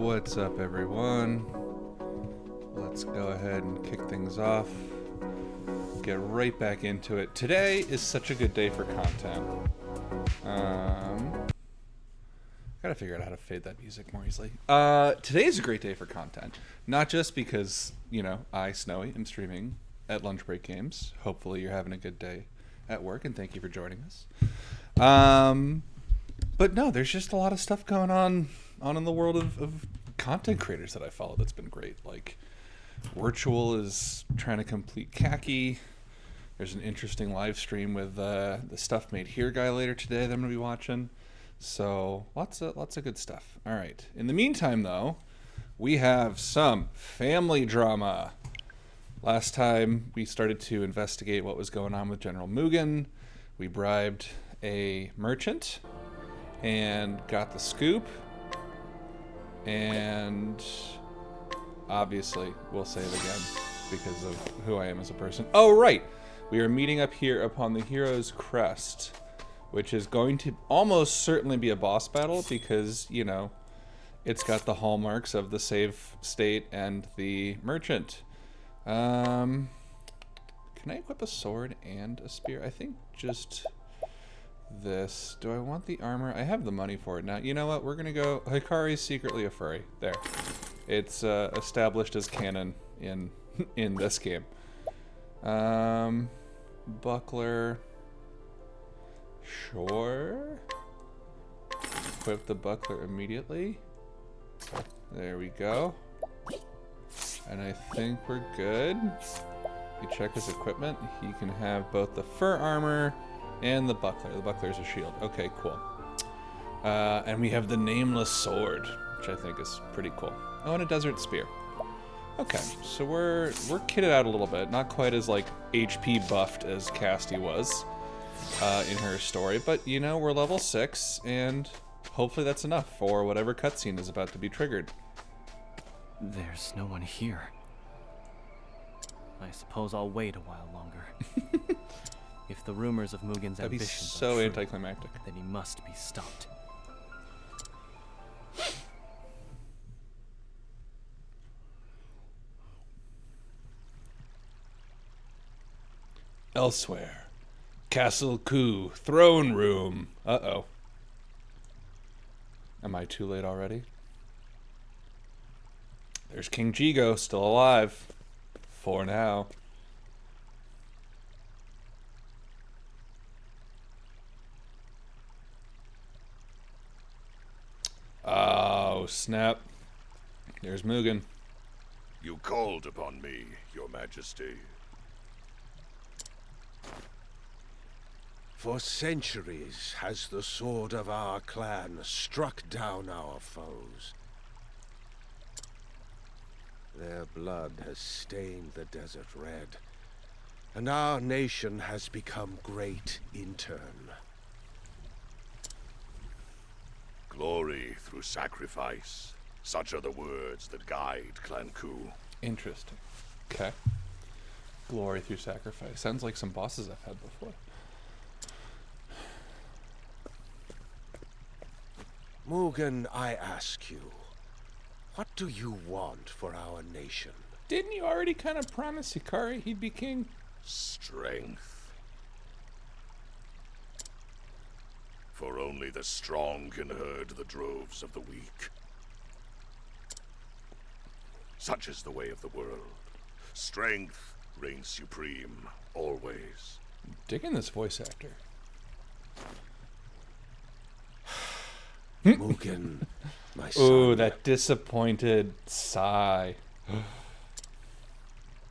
What's up, everyone? Let's go ahead and kick things off. Get right back into it. Today is such a good day for content. Gotta figure out how to fade that music more easily. Today is a great day for content. Not just because, I, Snowy, am streaming at Lunch Break Games. Hopefully you're having a good day at work, and thank you for joining us. But no, there's just a lot of stuff going on in the world of content creators that I follow that's been great. Like, Virtual is trying to complete Khaki. There's an interesting live stream with the Stuff Made Here guy later today that I'm going to be watching. So, lots of good stuff. All right. In the meantime, though, we have some family drama. Last time, we started to investigate what was going on with General Mugen. We bribed a merchant and got the scoop. And obviously, we'll say it again because of who I am as a person. Oh, right. We are meeting up here upon the Hero's Crest, which is going to almost certainly be a boss battle because, it's got the hallmarks of the save state and the merchant. Can I equip a sword and a spear? I think just this. Do I want the armor? I have the money for it now. You know what? We're going to go... Hikari's secretly a furry. There. It's established as canon in this game. Buckler... Sure. Equip the buckler immediately. There we go. And I think we're good. You check his equipment. He can have both the fur armor and the buckler. The buckler's a shield. Okay, cool. And we have the nameless sword, which I think is pretty cool. Oh, and a desert spear. Okay, so we're kitted out a little bit. Not quite as HP buffed as Casty was. In her story, but we're level 6, and hopefully that's enough for whatever cutscene is about to be triggered. There's no one here. I suppose I'll wait a while longer. If the rumors of Mugen's That'd be ambitions so are true, anticlimactic. then he must be stopped. Elsewhere. Castle Ku, throne room. Uh-oh. Am I too late already? There's King Jigo, still alive. For now. Oh, snap. There's Mugen. You called upon me, Your Majesty. For centuries has the sword of our clan struck down our foes. Their blood has stained the desert red, and our nation has become great in turn. Glory through sacrifice. Such are the words that guide Clan Ku. Interesting. Okay. Glory through sacrifice. Sounds like some bosses I've had before. Mugen, I ask you, what do you want for our nation? Didn't you already kind of promise Hikari he'd be king? Strength. For only the strong can herd the droves of the weak. Such is the way of the world. Strength reigns supreme, always. Digging this voice actor. Mugen, my son. Ooh, that disappointed sigh.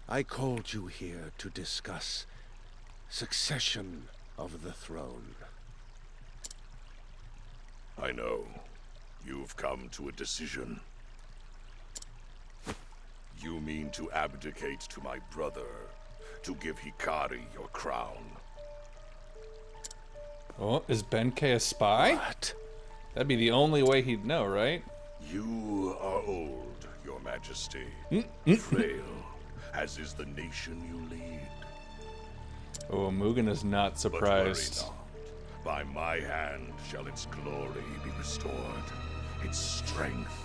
I called you here to discuss succession of the throne. I know. You've come to a decision. You mean to abdicate to my brother, to give Hikari your crown. Oh, is Benkei a spy? What? That'd be the only way he'd know, right? You are old, Your Majesty. Frail, as is the nation you lead. Oh, Mugen is not surprised. But worry not. By my hand shall its glory be restored, its strength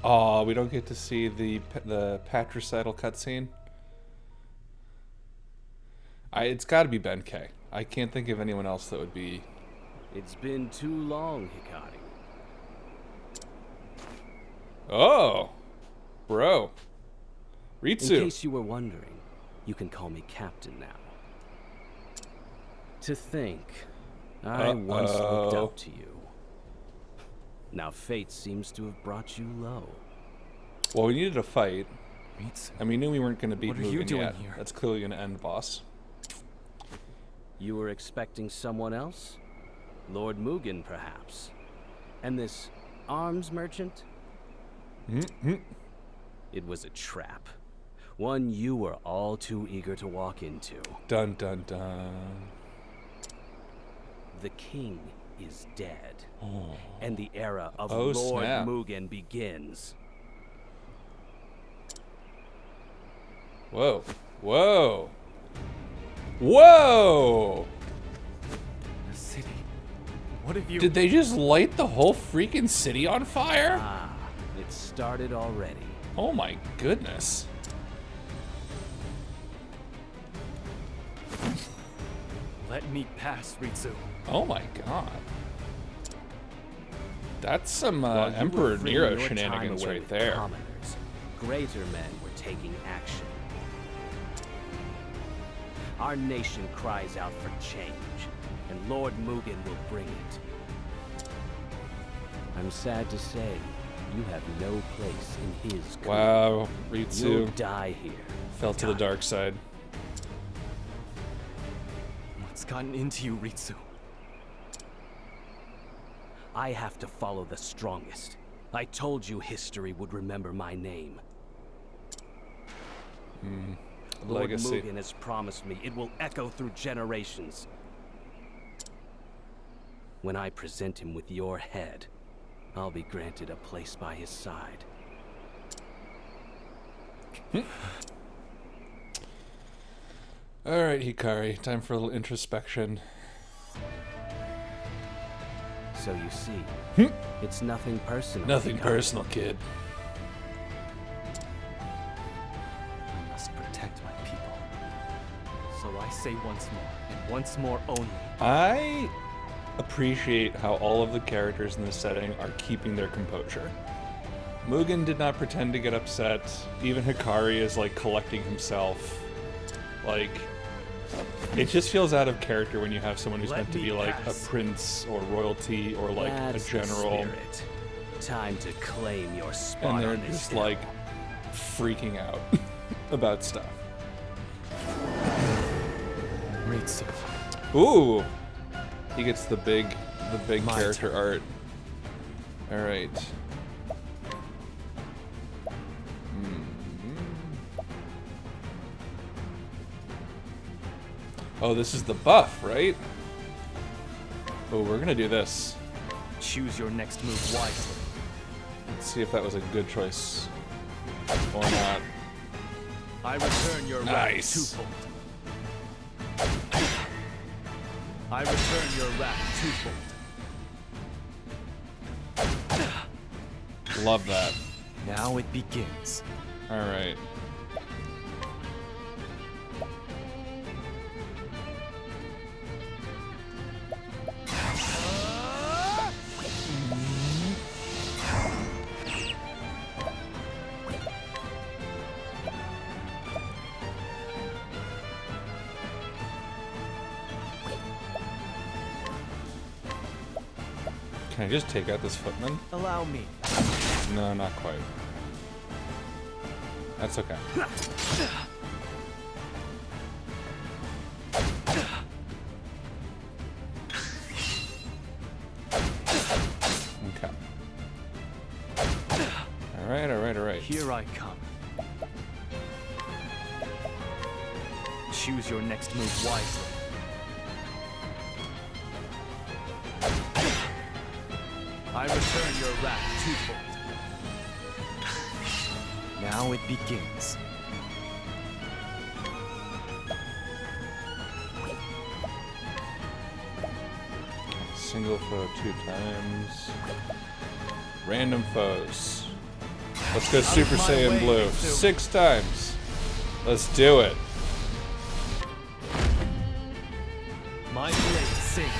Oh, we don't get to see the patricidal cutscene. It's got to be Ben K. I can't think of anyone else that would be. It's been too long, Hikari. Oh, bro. Ritsu. In case you were wondering, you can call me Captain now. To think, I once looked up to you. Now fate seems to have brought you low. Well, we needed a fight, Ritsu, and we knew we weren't going to beat what are you Mugen doing yet. here? That's clearly going to end boss. you were expecting someone else? Lord Mugen, perhaps? And this arms merchant? It was a trap. One you were all too eager to walk into. Dun dun dun. The king is dead. And the era of Oh, Lord snap. Mugen begins. Whoa. Whoa. Whoa! The city. What have you... Did they just light the whole freaking city on fire? Ah, it started already. Oh my goodness. Let me pass, Ritsu. Oh my god. That's some While you were Emperor freeing Nero your time shenanigans away right with there. commoners, greater men were taking action. Our nation cries out for change, and Lord Mugen will bring it. I'm sad to say, you have no place in his court. Wow, You'll Ritsu die here. fell to the dark side. What's gotten into you, Ritsu? I have to follow the strongest. I told you history would remember my name. Lord Legacy. Mugen has promised me it will echo through generations. When I present him with your head, I'll be granted a place by his side. Alright, Hikari, time for a little introspection. So you see, it's nothing personal. Nothing Hikari. personal, kid. I must protect my people. So I say once more, and once more only. I appreciate how all of the characters in this setting are keeping their composure. Mugen did not pretend to get upset. Even Hikari is like collecting himself. Like, it just feels out of character when you have someone who's Let meant to me be like pass. a prince or royalty or like That's a the general, spirit. Time to claim your spot and they're on this just hill. like freaking out about stuff. Ritsu. Ooh, he gets the big My character turn. art. All right. Oh, this is the buff, right? Oh, we're gonna do this. Choose your next move wisely. Let's see if that was a good choice or not. I return your Nice. wrath twofold. I return your wrath twofold. Love that. Now it begins. All right. Can I just take out this footman? Allow me. No, not quite. That's okay. Okay. Alright, alright, alright. Here I come. Choose your next move wisely. I return your wrath twofold. Now it begins. Single foe 2 times. Random foes. Let's go Super Saiyan Blue. 6 times. Let's do it. My blade sings.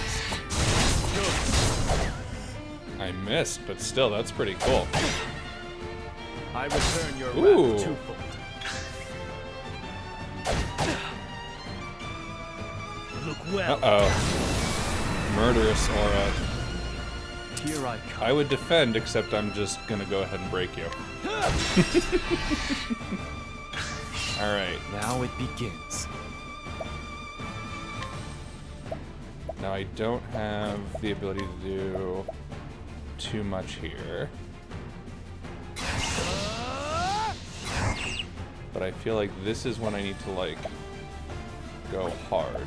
I missed, but still, that's pretty cool. I return your Ooh. wrath twofold. Look well. Uh-oh. Murderous aura. Here I come. I would defend, except I'm just gonna go ahead and break you. Alright. Now it begins. Now I don't have the ability to do too much here. But I feel like this is when I need to, like, go hard.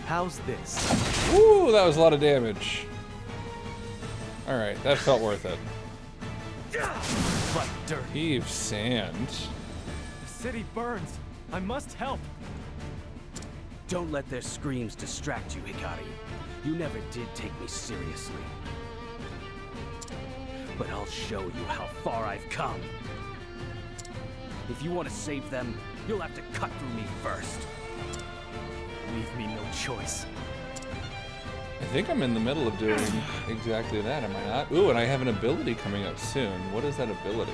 How's this? Ooh, that was a lot of damage. Alright, that felt worth it. But dirt. Heave sand. The city burns. I must help. Don't let their screams distract you, Hikari. You never did take me seriously. But I'll show you how far I've come. If you want to save them, you'll have to cut through me first. Leave me no choice. I think I'm in the middle of doing exactly that, am I not? Ooh, and I have an ability coming up soon. What is that ability?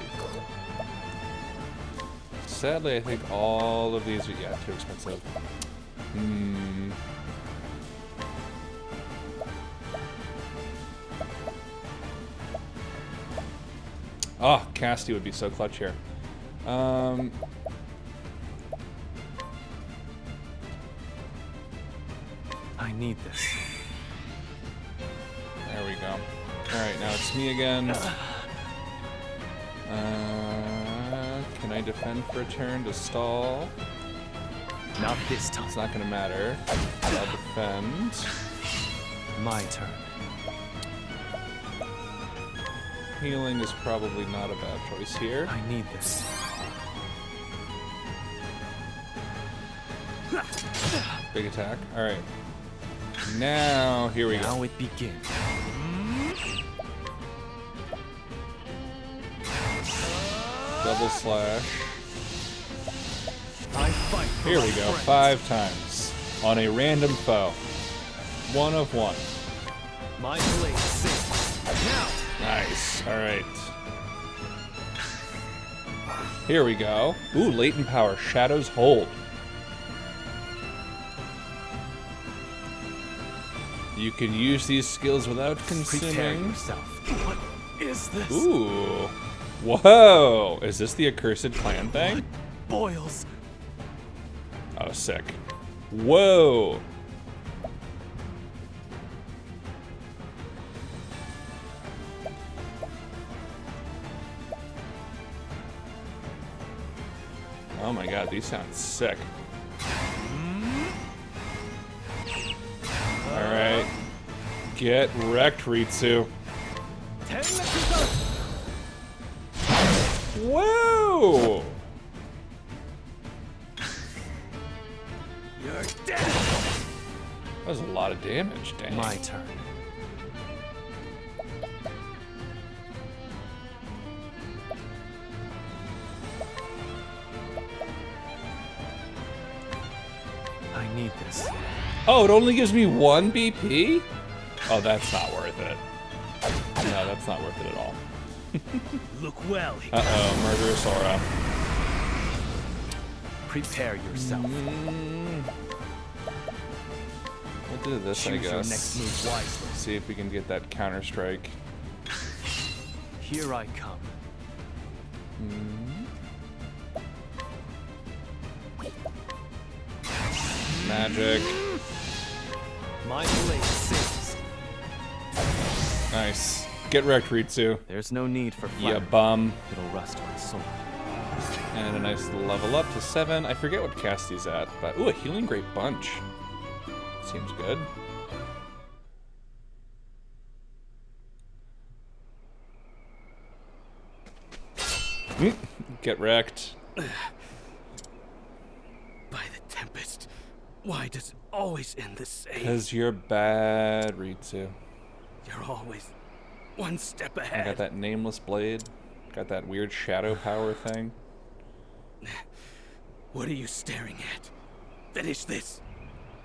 Sadly, I think all of these are, yeah, too expensive. Oh, Casty would be so clutch here. I need this. There we go. Alright, now it's me again. Can I defend for a turn to stall? Not this time. It's not gonna matter. I'll defend. My turn. Healing is probably not a bad choice here. I need this. Big attack. Alright. Now, here we go. Now it begins. Double slash. I fight for Here my we go. friends. 5 times. On a random foe. 1 of 1. My blade sings. Now. Nice. Alright. Here we go. Ooh, latent power. Shadows hold. You can use these skills without Prepare consuming. yourself. What is this? Ooh. Whoa. Is this the accursed clan thing? Boils. Oh, sick. Whoa. Oh my god, these sound sick. Alright. Get wrecked, Ritsu. Whoa! You're dead. That was a lot of damage, dang. My turn. I need this. Oh, it only gives me 1 BP? Oh, that's not worth it. No, that's not worth it at all. Look well. Uh-oh, murderous aura. Prepare yourself. We'll do this, I Choose your guess. next move wisely. See if we can get that counter-strike. Here I come. Magic. My blade sings. Nice. Get wrecked, Ritsu. There's no need for Ya flattery. bum. It'll rust my sword. And a nice level up to 7. I forget what Casty's at, but ooh, a healing great bunch. Seems good. Get wrecked. By the Tempest. Why does it always end the same? Because you're bad, Ritsu. You're always one step I ahead. got that nameless blade. Got that weird shadow power thing. What are you staring at? Finish this.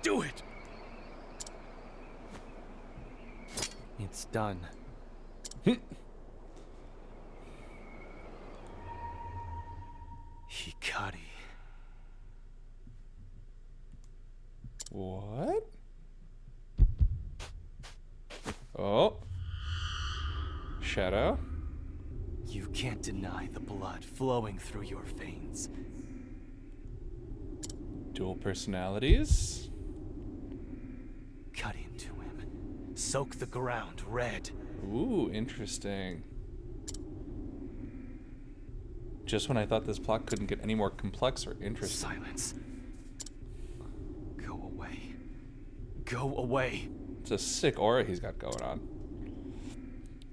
Do it. It's done. Hikari. What? Oh. Shadow? You can't deny the blood flowing through your veins. Dual personalities? Cut into him. Soak the ground red. Ooh, interesting. Just when I thought this plot couldn't get any more complex or interesting. Silence. Go away. Go away. It's a sick aura he's got going on.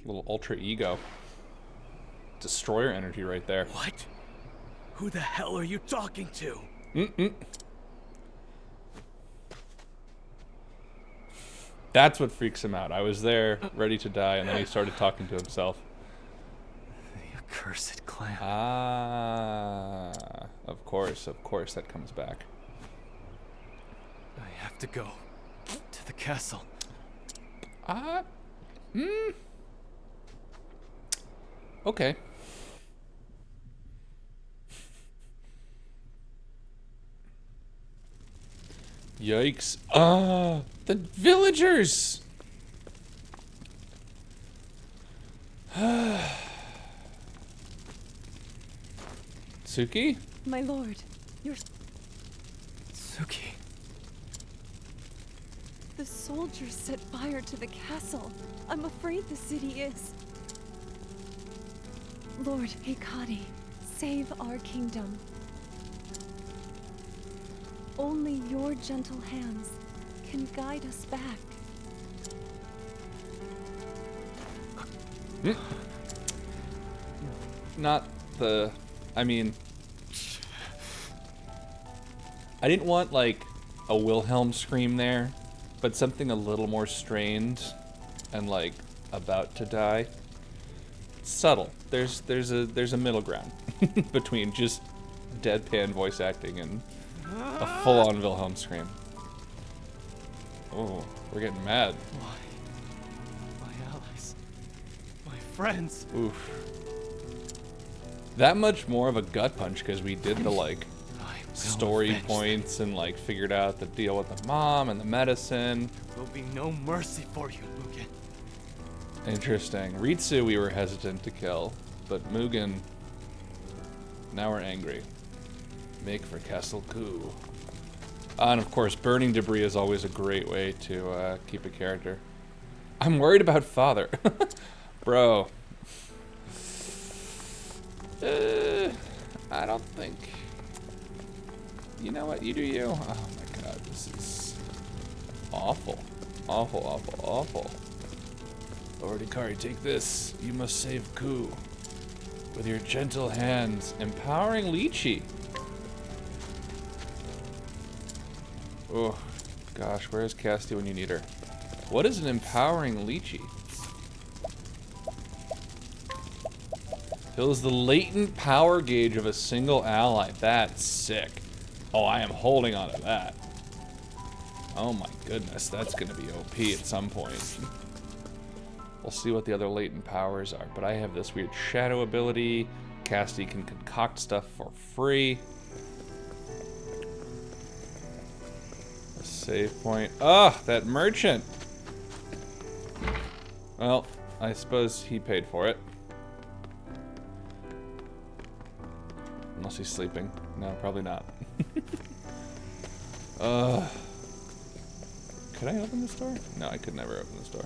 Little ultra ego. Destroyer energy right there. What? Who the hell are you talking to? That's what freaks him out. I was there, ready to die, and then he started talking to himself. The accursed clan. Ah, of course, that comes back. I have to go to the castle. Okay. Yikes. The villagers! Suki? My lord, you're... Suki. The soldiers set fire to the castle. I'm afraid the city is... Lord Hikari, save our kingdom. Only your gentle hands can guide us back. Not the... I mean... I didn't want, like, a Wilhelm scream there, but something a little more strained and, like, about to die. Subtle. There's a middle ground between just deadpan voice acting and a full-on Wilhelm scream. Oh, we're getting mad. Why? My allies. My friends. Oof. That much more of a gut punch because we did the, like, story points and, like, figured out the deal with the mom and the medicine. There will be no mercy for you, Mugen. Interesting. Ritsu we were hesitant to kill, but Mugen, now we're angry. Make for Castle Ku. And of course, burning debris is always a great way to keep a character. I'm worried about father. Bro. I don't think... You know what? You do you. Oh my god, this is awful. Awful, awful, awful. Lord Hikari, take this. You must save Ku. With your gentle hands, empowering Lychee. Oh, gosh, where's Cassidy when you need her? What is an empowering Lychee? Fills the latent power gauge of a single ally. That's sick. Oh, I am holding on to that. Oh my goodness, that's gonna be OP at some point. We'll see what the other latent powers are, but I have this weird shadow ability. Cassidy can concoct stuff for free. A save point. Ah, that merchant! Well, I suppose he paid for it. Unless he's sleeping. No, probably not. Could I open this door? No, I could never open this door.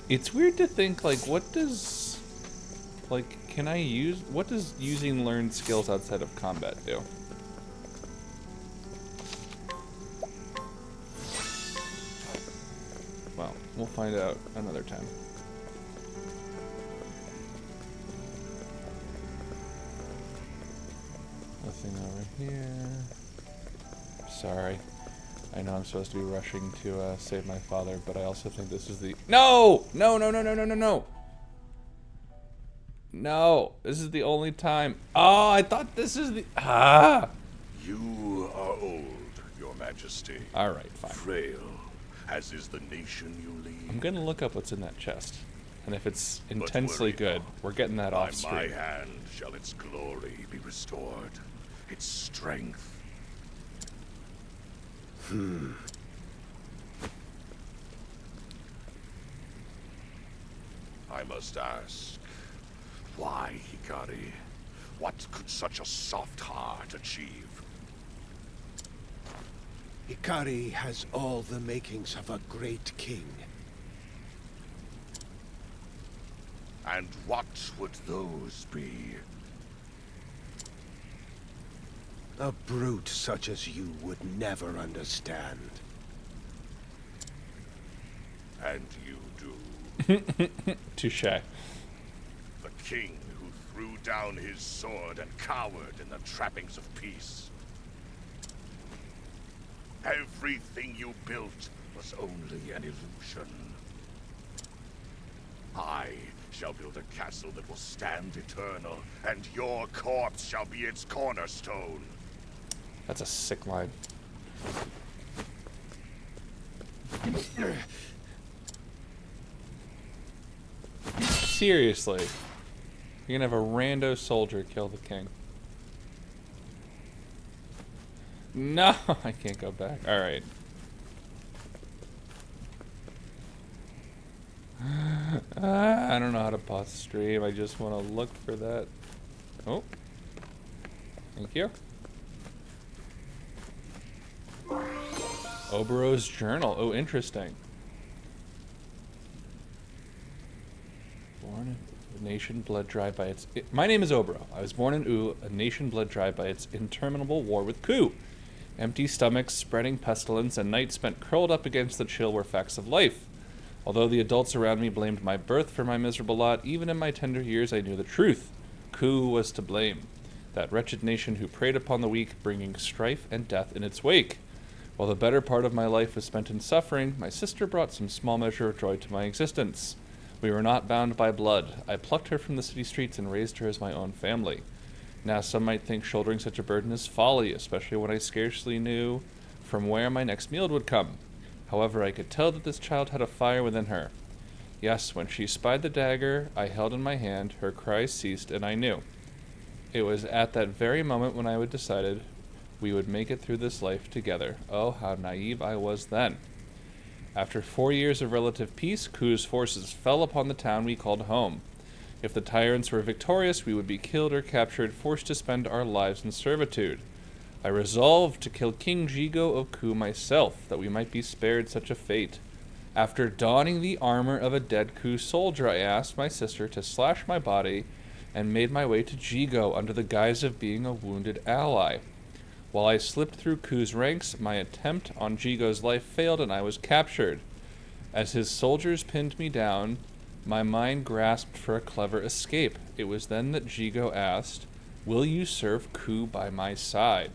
It's weird to think, like, what does... Like, can I use... What does using learned skills outside of combat do? Well, we'll find out another time. Nothing over here. Sorry. I know I'm supposed to be rushing to save my father, but I also think this is the... No! No, no, no, no, no, no, no! No! This is the only time... Oh, I thought this is the... Ah! You are old, Your Majesty. Alright, fine. Frail, as is the nation you lead. I'm gonna look up what's in that chest. And if it's But intensely worry good, not. we're getting that off By my screen. hand shall its glory be restored, its strength. I must ask, why, Hikari? What could such a soft heart achieve? Hikari has all the makings of a great king. And what would those be? A brute such as you would never understand. And you do. Touche. The king who threw down his sword and cowered in the trappings of peace. Everything you built was only an illusion. I shall build a castle that will stand eternal, and your corpse shall be its cornerstone. That's a sick line. Seriously. You're gonna have a rando soldier kill the king. No, I can't go back. Alright. I don't know how to pause the stream. I just want to look for that. Oh. Thank you. Obero's journal. Oh, interesting. Born in a nation bled dry by its... My name is Obero. I was born in U, a nation bled dry by its interminable war with Ku. Empty stomachs, spreading pestilence, and nights spent curled up against the chill were facts of life. Although the adults around me blamed my birth for my miserable lot, even in my tender years I knew the truth. Ku was to blame. That wretched nation who preyed upon the weak, bringing strife and death in its wake. While the better part of my life was spent in suffering, my sister brought some small measure of joy to my existence. We were not bound by blood. I plucked her from the city streets and raised her as my own family. Now some might think shouldering such a burden is folly, especially when I scarcely knew from where my next meal would come. However, I could tell that this child had a fire within her. Yes, when she spied the dagger I held in my hand, her cries ceased, and I knew. It was at that very moment when I had decided we would make it through this life together. Oh, how naive I was then. After 4 years of relative peace, Ku's forces fell upon the town we called home. If the tyrants were victorious, we would be killed or captured, forced to spend our lives in servitude. I resolved to kill King Jigo of Ku myself, that we might be spared such a fate. After donning the armor of a dead Ku soldier, I asked my sister to slash my body and made my way to Jigo under the guise of being a wounded ally. While I slipped through Ku's ranks, my attempt on Jigo's life failed and I was captured. As his soldiers pinned me down, my mind grasped for a clever escape. It was then that Jigo asked, "Will you serve Ku by my side?"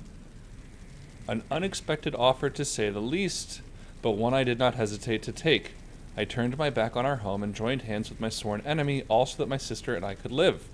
An unexpected offer, to say the least, but one I did not hesitate to take. I turned my back on our home and joined hands with my sworn enemy, all so that my sister and I could live.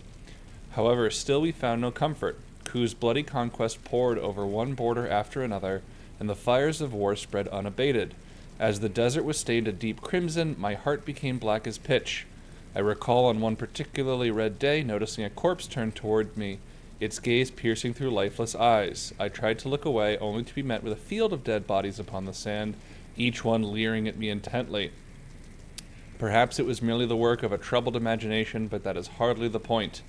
However, still we found no comfort. Ku's bloody conquest poured over one border after another, and the fires of war spread unabated. As the desert was stained a deep crimson, my heart became black as pitch. I recall on one particularly red day noticing a corpse turn toward me, its gaze piercing through lifeless eyes. I tried to look away, only to be met with a field of dead bodies upon the sand, each one leering at me intently. Perhaps it was merely the work of a troubled imagination, but that is hardly the point.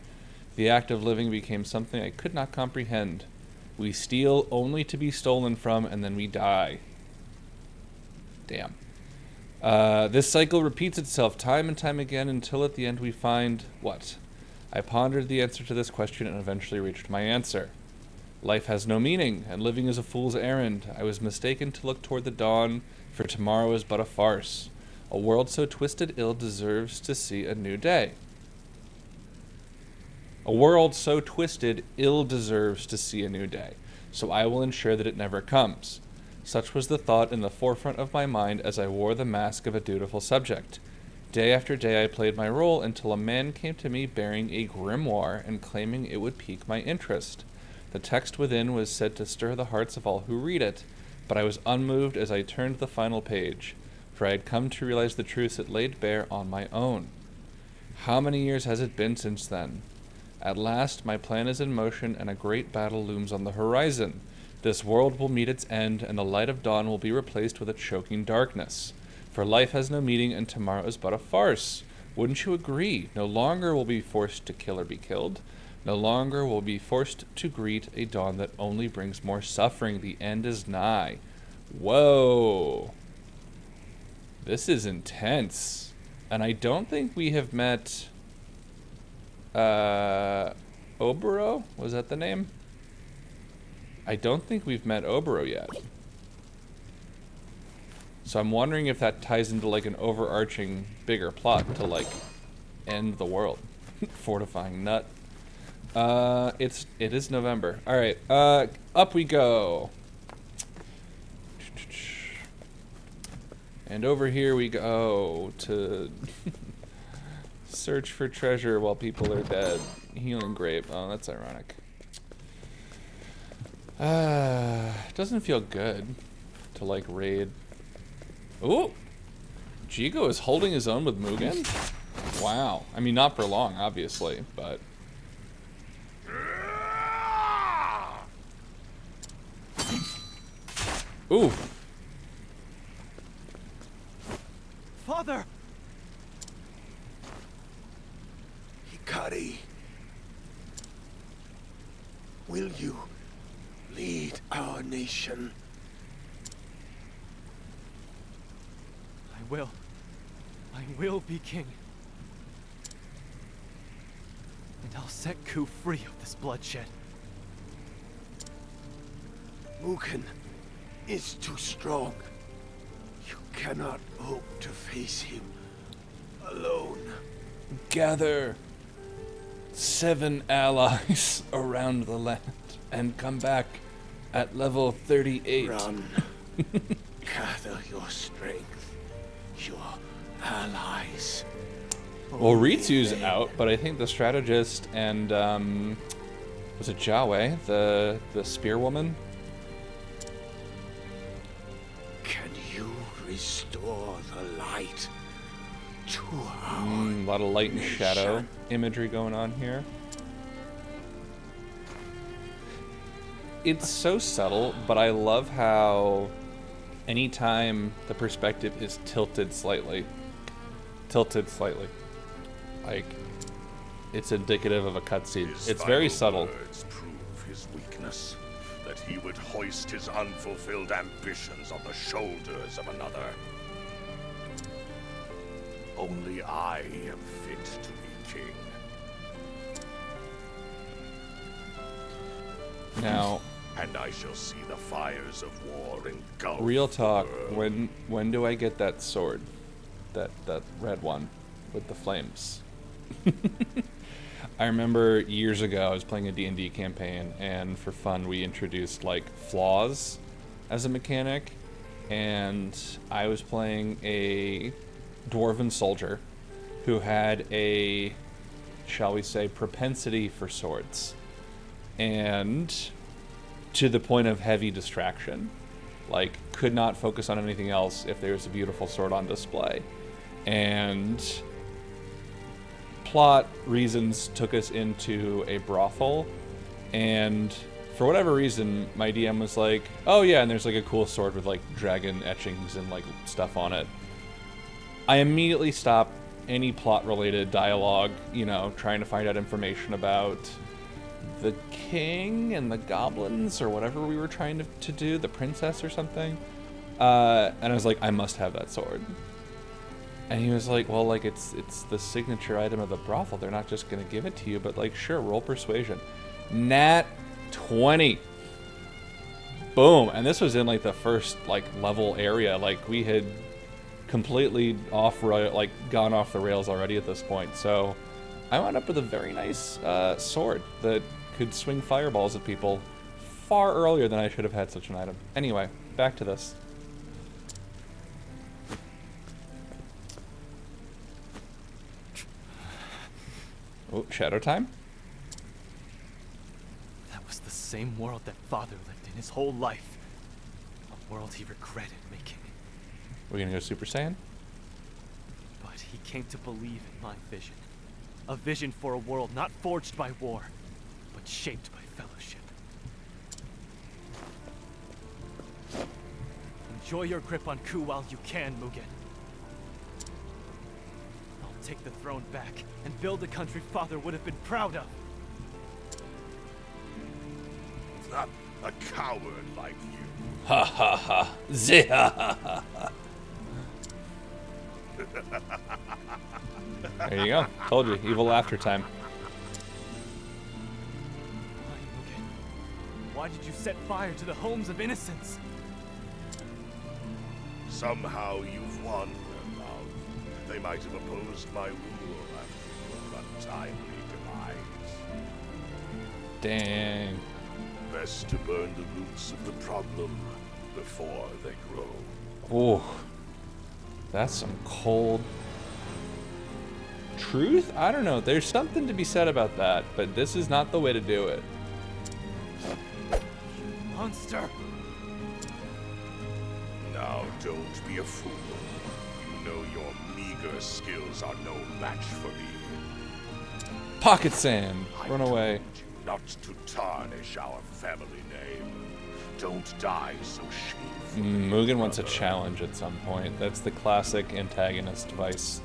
The act of living became something I could not comprehend. We steal only to be stolen from, and then we die. Damn. This cycle repeats itself time and time again until at the end we find what? I pondered the answer to this question and eventually reached my answer. Life has no meaning, and living is a fool's errand. I was mistaken to look toward the dawn, for tomorrow is but a farce. A world so twisted ill deserves to see a new day. A world so twisted ill deserves to see a new day. so I will ensure that it never comes. Such was the thought in the forefront of my mind as I wore the mask of a dutiful subject. Day after day I played my role until a man came to me bearing a grimoire and claiming it would pique my interest. The text within was said to stir the hearts of all who read it, but I was unmoved as I turned the final page, for I had come to realize the truths it laid bare on my own. How many years has it been since then? At last, my plan is in motion, and a great battle looms on the horizon. This world will meet its end, and the light of dawn will be replaced with a choking darkness. For life has no meaning, and tomorrow is but a farce. Wouldn't you agree? No longer will be forced to kill or be killed. No longer will be forced to greet a dawn that only brings more suffering. The end is nigh. Whoa. This is intense. And I don't think we have met... Oboro? Was that the name? I don't think we've met Oboro yet. So I'm wondering if that ties into like an overarching bigger plot to like end the world. Fortifying nut. It is November. All right. Up we go. And over here we go to search for treasure while people are dead. Healing grape. Oh, that's ironic. Doesn't feel good to like raid. Ooh! Jigo is holding his own with Mugen? Wow. I mean, not for long, obviously, but... Ooh! Father! Hikari, will you lead our nation? I will be king. And I'll set Ku free of this bloodshed. Mugen is too strong. You cannot hope to face him alone. Gather 7 allies around the land and come back at level 38. Run. Gather your strength. Your allies. Well, Ritsu's out, but I think the strategist and, was it Jiaowei, the spearwoman? Can you restore the light to our A lot of light and nation? shadow imagery going on here. It's so subtle, but I love how anytime the perspective is tilted slightly, like it's indicative of a cutscene. His It's very final subtle. words prove his weakness, that he would hoist his unfulfilled ambitions on the shoulders of another. Only I am fit to be king. Now, And I shall see the fires of war engulf real the talk, world. when do I get that sword? That red one with the flames. I remember years ago I was playing a D&D campaign, and for fun we introduced like flaws as a mechanic, and I was playing a dwarven soldier who had a, shall we say, propensity for swords, and to the point of heavy distraction, like could not focus on anything else if there was a beautiful sword on display. And plot reasons took us into a brothel, and for whatever reason my DM was like, oh yeah, and there's like a cool sword with like dragon etchings and like stuff on it. I immediately stopped any plot related dialogue, you know, trying to find out information about the king and the goblins or whatever we were trying to do, the princess or something, and I was like, I must have that sword. And he was like, well, like, it's the signature item of the brothel. They're not just going to give it to you, but, like, sure, roll persuasion. Nat 20. Boom. And this was in, like, the first, like, level area. Like, we had completely gone off the rails already at this point. So I wound up with a very nice sword that could swing fireballs at people far earlier than I should have had such an item. Anyway, back to this. Oh, shadow time? That was the same world that Father lived in his whole life. A world he regretted making. We're gonna go Super Saiyan? But he came to believe in my vision. A vision for a world not forged by war, but shaped by fellowship. Enjoy your grip on Ku while you can, Mugen. I'll take the throne back and build a country Father would have been proud of. Not a coward like you. Ha ha ha. Ziha. There you go. Told you. Evil laughter time. Why, Mugen? Why did you set fire to the homes of innocents? Somehow you've won, their love. They might have opposed my rule after your untimely demise. Dang. Best to burn the roots of the problem before they grow. Oh. That's some cold truth? I don't know. There's something to be said about that, but this is not the way to do it. You monster! Now don't be a fool. You know your meager skills are no match for me. Pocket sand. Run away. Told you not to tarnish our family name. Don't die so shamefully. Mugen wants a challenge at some point. That's the classic antagonist vice.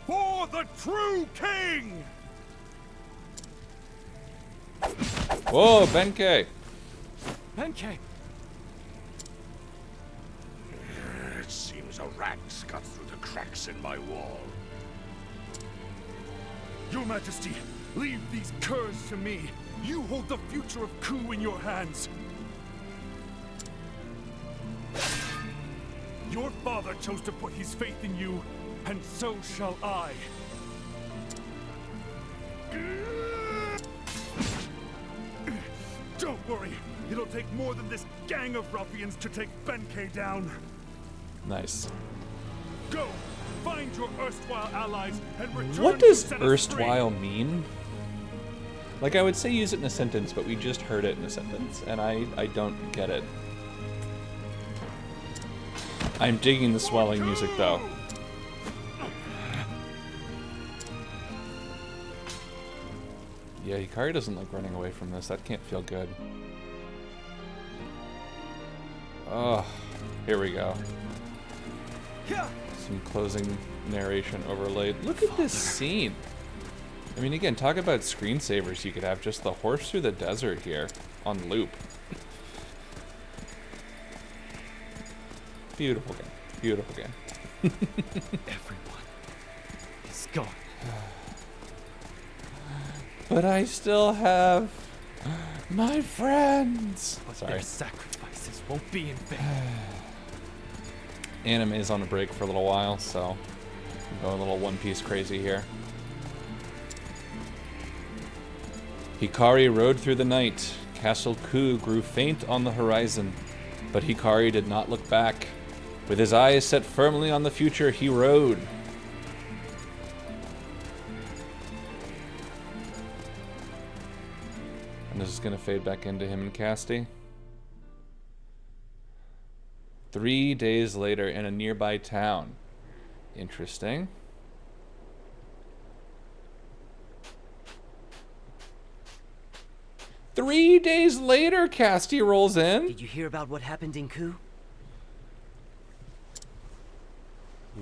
For the true king! Whoa, Benkei! Benkei! It seems a rat's got through the cracks in my wall. Your Majesty, leave these curs to me. You hold the future of Ku in your hands. Your father chose to put his faith in you, and so shall I. Don't worry, it'll take more than this gang of ruffians to take Benkei down. Nice. Go, find your erstwhile allies and return What to does set us free. erstwhile mean? Like, I would say use it in a sentence, but we just heard it in a sentence, and I don't get it. I'm digging the swelling music, though. Yeah, Hikari doesn't like running away from this. That can't feel good. Oh, here we go. Some closing narration overlaid. Look at this scene. I mean, again, talk about screensavers. You could have just the horse through the desert here on loop. Beautiful game. Beautiful game. Everyone is gone. But I still have my friends. But Sorry. their sacrifices won't be in vain. Anime is on a break for a little while, so I'm going a little One Piece crazy here. Hikari rode through the night. Castle Ku grew faint on the horizon, but Hikari did not look back. With his eyes set firmly on the future, he rode. And this is going to fade back into him and Casti. 3 days later in a nearby town. Interesting. Three days later, Casti rolls in. Did you hear about what happened in Ku?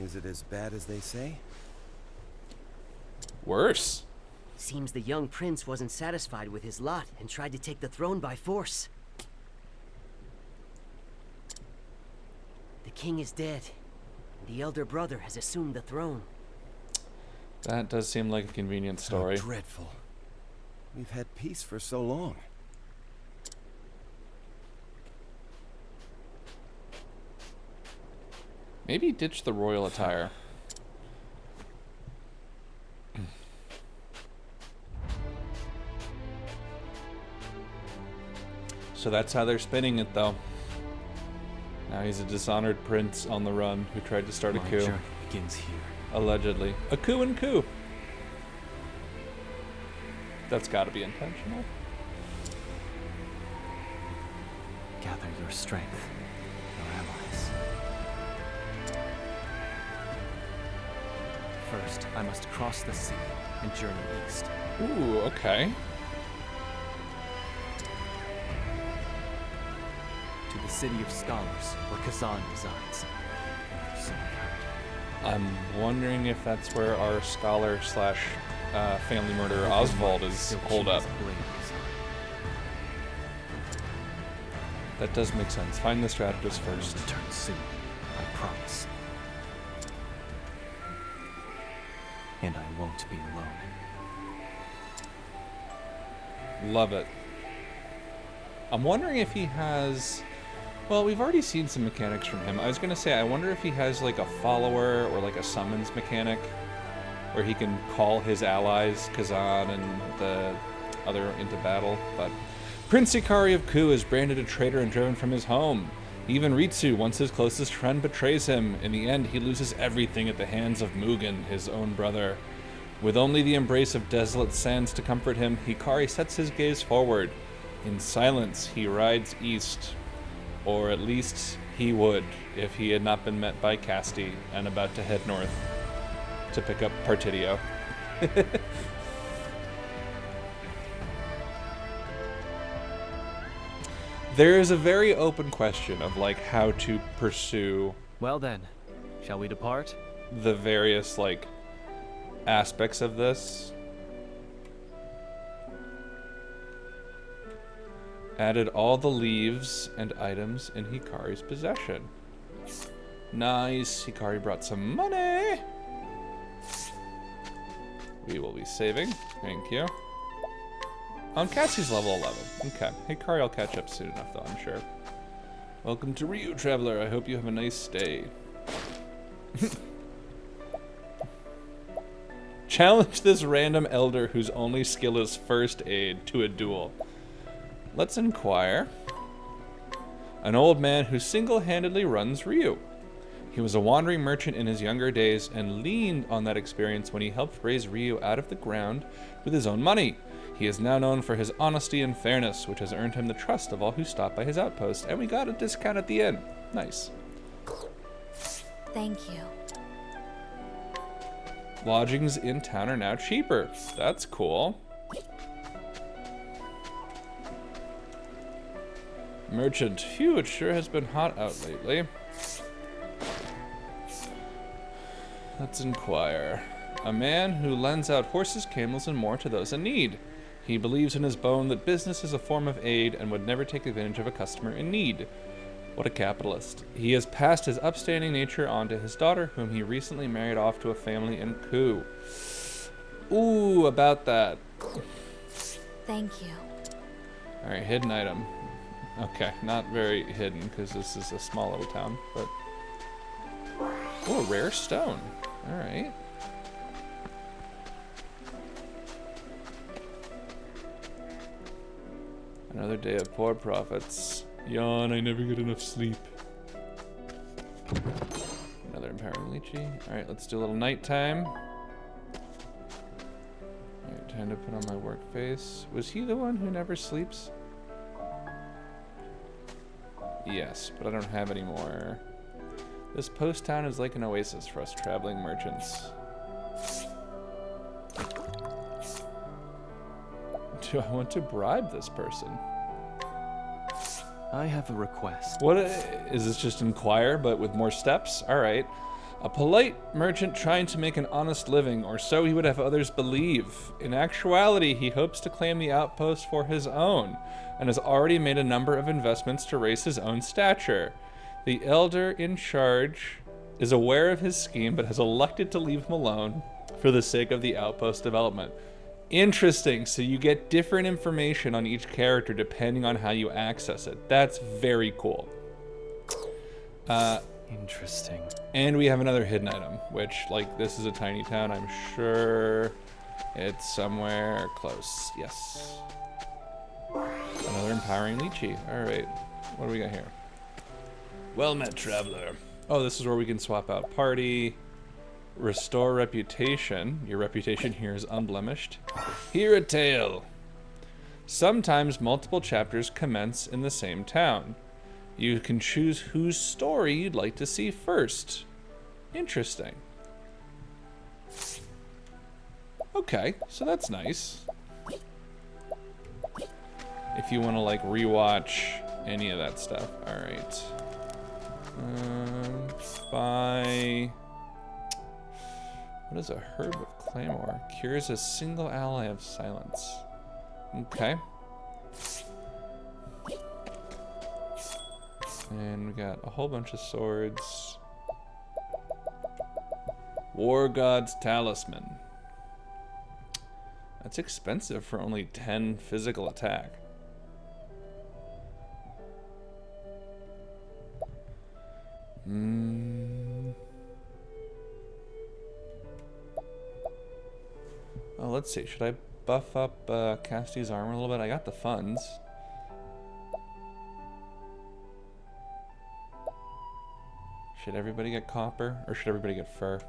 Is it as bad as they say? Worse. Seems the young prince wasn't satisfied with his lot and tried to take the throne by force. The king is dead. The elder brother has assumed the throne. That does seem like a convenient story. How dreadful. We've had peace for so long. Maybe ditch the royal attire. So that's how they're spinning it, though. Now he's a dishonored prince on the run who tried to start a My coup. journey begins here. Allegedly. A coup and coup. That's gotta be intentional. Gather your strength, your allies. First, I must cross the sea and journey east. Ooh, okay. To the city of scholars, where Kazan resides. So I'm wondering if that's where our scholar slash family murderer Oswald is holed up. That does make sense. Find the strategist first. Return soon, I promise. And I won't be alone. Love it. I'm wondering if he has... Well, we've already seen some mechanics from him. I was going to say, I wonder if he has like a follower or like a summons mechanic where he can call his allies, Kazan and the other, into battle. But Prince Hikari of Ku is branded a traitor and driven from his home. Even Ritsu, once his closest friend, betrays him. In the end, he loses everything at the hands of Mugen, his own brother. With only the embrace of desolate sands to comfort him, Hikari sets his gaze forward. In silence, he rides east. Or at least he would, if he had not been met by Casti and about to head north to pick up Partidio. There is a very open question of like how to pursue Well then, shall we depart? the various like aspects of this. Added all the leaves and items in Hikari's possession. Nice. Hikari brought some money. We will be saving. Thank you. Cassie's level 11. Okay. Hikari will catch up soon enough, though, I'm sure. Welcome to Ryu, Traveler. I hope you have a nice stay. Challenge this random elder whose only skill is first aid to a duel. Let's inquire. An old man who single-handedly runs Ryu. He was a wandering merchant in his younger days and leaned on that experience when he helped raise Ryu out of the ground with his own money. He is now known for his honesty and fairness, which has earned him the trust of all who stop by his outpost, and we got a discount at the inn. Nice. Thank you. Lodgings in town are now cheaper. That's cool. Merchant. Phew, it sure has been hot out lately. Let's inquire. A man who lends out horses, camels, and more to those in need. He believes in his bone that business is a form of aid and would never take advantage of a customer in need. What a capitalist. He has passed his upstanding nature on to his daughter, whom he recently married off to a family in Ku. Ooh, about that. Thank you. Alright, hidden item. Okay, not very hidden, because this is a small little town, but... Oh, a rare stone. Alright. Another day of poor profits. Yawn, I never get enough sleep. Another empowering lychee. Alright, let's do a little nighttime. Alright, time to put on my work face. Was he the one who never sleeps? Yes, but I don't have any more. This post town is like an oasis for us traveling merchants. Do I want to bribe this person? I have a request. What is this? Just inquire, but with more steps? All right. A polite merchant trying to make an honest living, or so he would have others believe. In actuality, he hopes to claim the outpost for his own, and has already made a number of investments to raise his own stature. The elder in charge is aware of his scheme, but has elected to leave him alone for the sake of the outpost development. Interesting. So you get different information on each character depending on how you access it. That's very cool. Interesting. And we have another hidden item, which, like, this is a tiny town. I'm sure it's somewhere close. Yes. Another empowering lychee. All right. What do we got here? Well met, traveler. Oh, this is where we can swap out party. Restore reputation. Your reputation here is unblemished. Hear a tale. Sometimes multiple chapters commence in the same town. You can choose whose story you'd like to see first. Interesting. Okay, so that's nice. If you want to like rewatch any of that stuff. All right. By what is a herb of claymore? Cures a single ally of silence. Okay. And we got a whole bunch of swords. War God's Talisman. That's expensive for only 10 physical attack. Oh, let's see. Should I buff up Cassie's armor a little bit? I got the funds. Should everybody get copper, or should everybody get fur?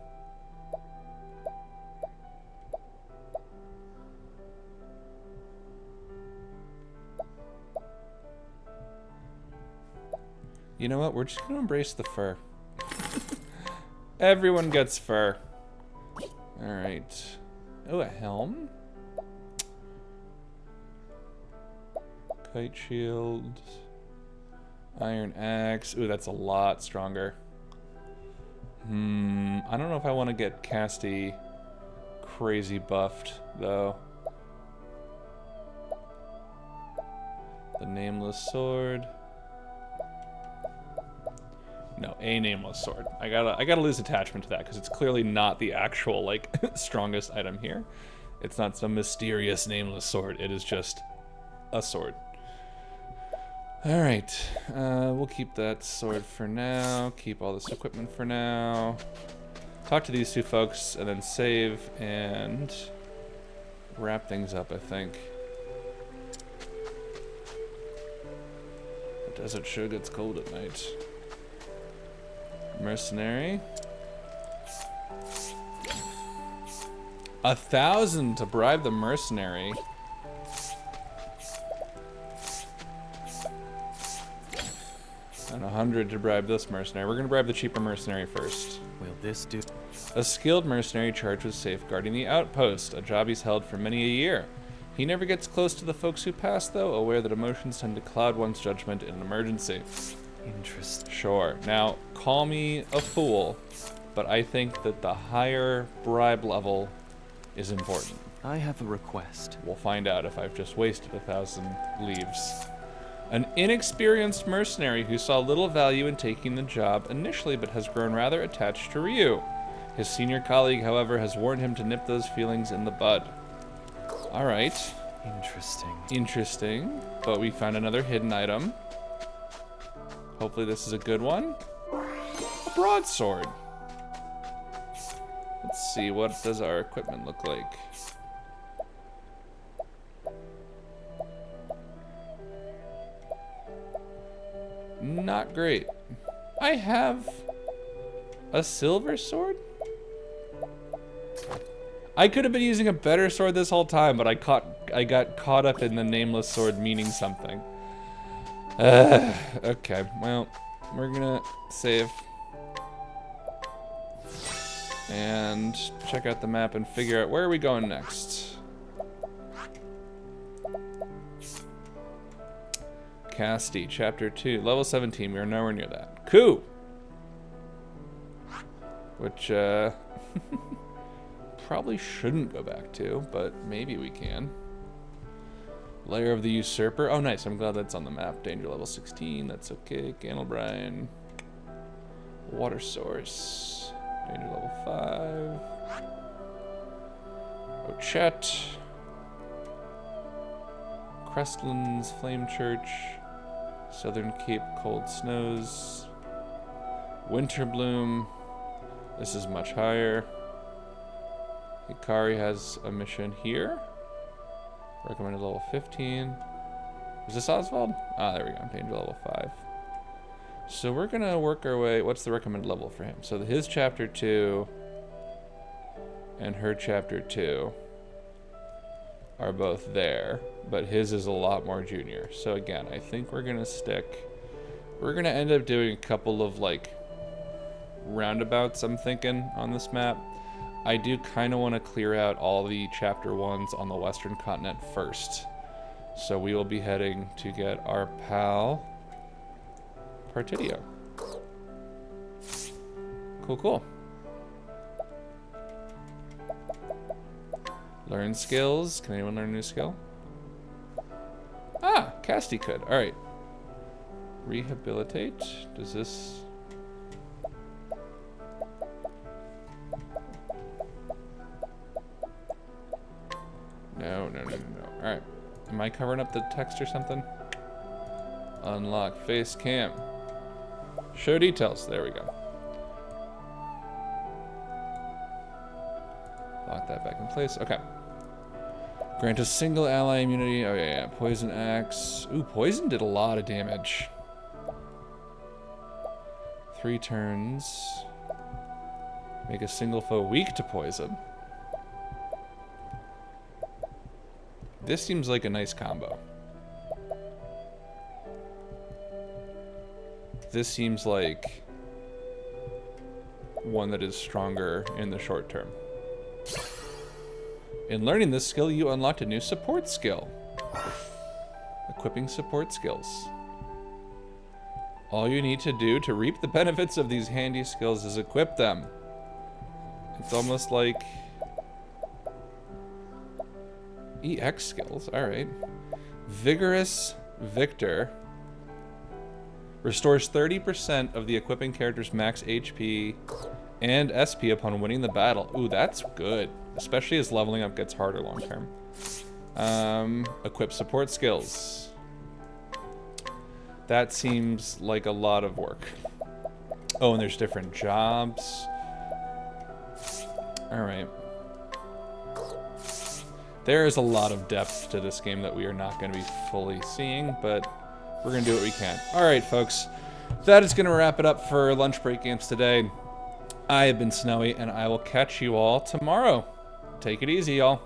You know what? We're just gonna embrace the fur. Everyone gets fur. All right. Oh, a helm. Kite shield. Iron axe. Ooh, that's a lot stronger. I don't know if I want to get Casti crazy buffed, though. The Nameless Sword. No, a Nameless Sword. I gotta lose attachment to that, because it's clearly not the actual, like, strongest item here. It's not some mysterious Nameless Sword. It is just a sword. Alright, we'll keep that sword for now, keep all this equipment for now. Talk to these two folks, and then save, and wrap things up, I think. The desert sure gets cold at night. Mercenary. 1,000 to bribe the mercenary. And 100 to bribe this mercenary. We're gonna bribe the cheaper mercenary first. Will this do? A skilled mercenary charged with safeguarding the outpost, a job he's held for many a year. He never gets close to the folks who pass, though, aware that emotions tend to cloud one's judgment in an emergency. Interesting. Sure. Now, call me a fool, but I think that the higher bribe level is important. I have a request. We'll find out if I've just wasted 1,000 leaves. An inexperienced mercenary who saw little value in taking the job initially, but has grown rather attached to Ryu. His senior colleague, however, has warned him to nip those feelings in the bud. All right. Interesting. Interesting. But we found another hidden item. Hopefully this is a good one. A broadsword. Let's see, what does our equipment look like? Not great. I have a silver sword? I could have been using a better sword this whole time, but I got caught up in the Nameless Sword meaning something. Okay, well, we're gonna save. And check out the map and figure out where are we going next. Casti, Chapter 2, Level 17. We are nowhere near that. Coup! Which, probably shouldn't go back to, but maybe we can. Lair of the Usurper. Oh, nice. I'm glad that's on the map. Danger level 16. That's okay. Ganelbrine. Water Source. Danger level 5. Ochette. Crestlands Flame Church. Southern Cape Cold Snows. Winter Bloom. This is much higher. Hikari has a mission here. Recommended level 15. Is this Oswald? Ah, there we go. Danger level 5. So we're gonna work our way. What's the recommended level for him? So his chapter 2 and her chapter 2 are both there, but his is a lot more junior. So again, I think we're gonna stick. We're gonna end up doing a couple of like roundabouts, I'm thinking, on this map. I do kind of want to clear out all the chapter 1s on the western continent first. So we will be heading to get our pal Partidio. Cool, cool. Learn skills. Can anyone learn a new skill? Ah, Casti could. All right. Rehabilitate. Does this... No. All right. Am I covering up the text or something? Unlock face cam. Show details. There we go. Lock that back in place. Okay. Grant a single ally immunity. Oh, yeah. Poison axe. Ooh, poison did a lot of damage. 3 turns. Make a single foe weak to poison. This seems like a nice combo. This seems like one that is stronger in the short term. In learning this skill, you unlocked a new support skill. Equipping support skills. All you need to do to reap the benefits of these handy skills is equip them. It's almost like EX skills, alright. Vigorous Victor restores 30% of the equipping character's max HP and SP upon winning the battle. Ooh, that's good. Especially as leveling up gets harder long term. Equip support skills. That seems like a lot of work. Oh, and there's different jobs. Alright. There is a lot of depth to this game that we are not going to be fully seeing, but we're going to do what we can. Alright, folks. That is going to wrap it up for lunch break games today. I have been Snowy, and I will catch you all tomorrow. Take it easy, y'all.